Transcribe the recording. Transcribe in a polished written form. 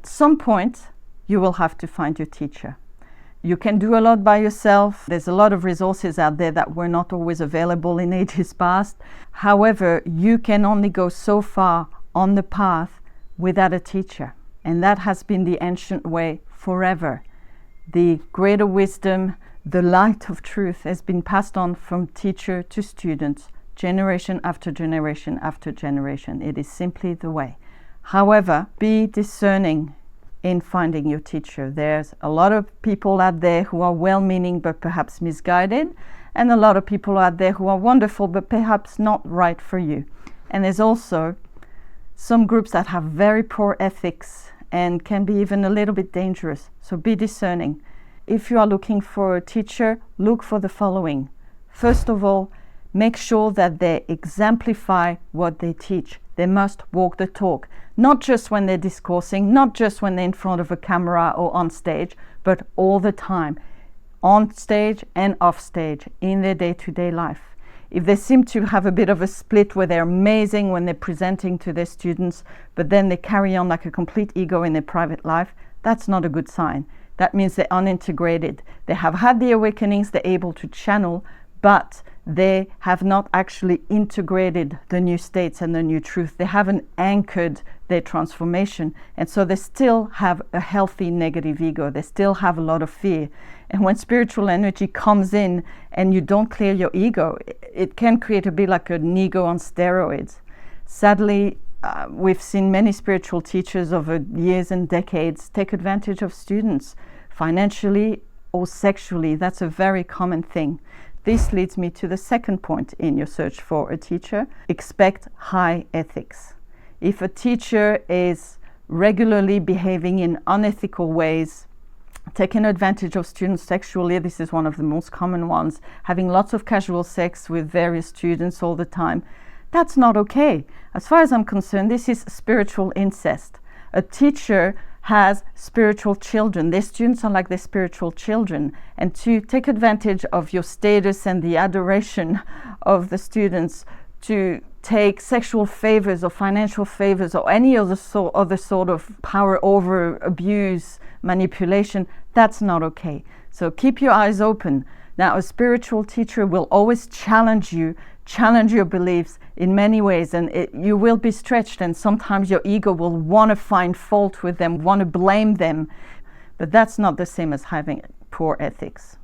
At some point, you will have to find your teacher. You can do a lot by yourself. There's a lot of resources out there that were not always available in ages past. However, you can only go so far on the path without a teacher. And that has been the ancient way forever. The greater wisdom, the light of truth has been passed on from teacher to student, generation after generation after generation. It is simply the way. However, be discerning in finding your teacher. There's a lot of people out there who are well-meaning but perhaps misguided, and a lot of people out there who are wonderful but perhaps not right for you. And there's also some groups that have very poor ethics and can be even a little bit dangerous. So be discerning. If you are looking for a teacher, look for the following. First of all, make sure that they exemplify what they teach. They must walk the talk, not just when they're discoursing, not just when they're in front of a camera or on stage, but all the time, on stage and off stage, in their day-to-day life. If they seem to have a bit of a split where they're amazing when they're presenting to their students, but then they carry on like a complete ego in their private life, that's not a good sign. That means they're unintegrated. They have had the awakenings, they're able to channel, but they have not actually integrated the new states and the new truth. They haven't anchored their transformation. And so they still have a healthy negative ego. They still have a lot of fear. And when spiritual energy comes in and you don't clear your ego, it can create a bit like an ego on steroids. Sadly, we've seen many spiritual teachers over years and decades take advantage of students financially or sexually. That's a very common thing. This leads me to the second point in your search for a teacher. Expect high ethics. If a teacher is regularly behaving in unethical ways, taking advantage of students sexually, this is one of the most common ones, having lots of casual sex with various students all the time, that's not okay. As far as I'm concerned, this is spiritual incest. A teacher has spiritual children. Their students are like their spiritual children. And to take advantage of your status and the adoration of the students to take sexual favors or financial favors or any other sort of power over abuse, manipulation, that's not okay. So keep your eyes open. Now, a spiritual teacher will always challenge you, challenge your beliefs in many ways, and you will be stretched, and sometimes your ego will want to find fault with them, want to blame them, but that's not the same as having poor ethics.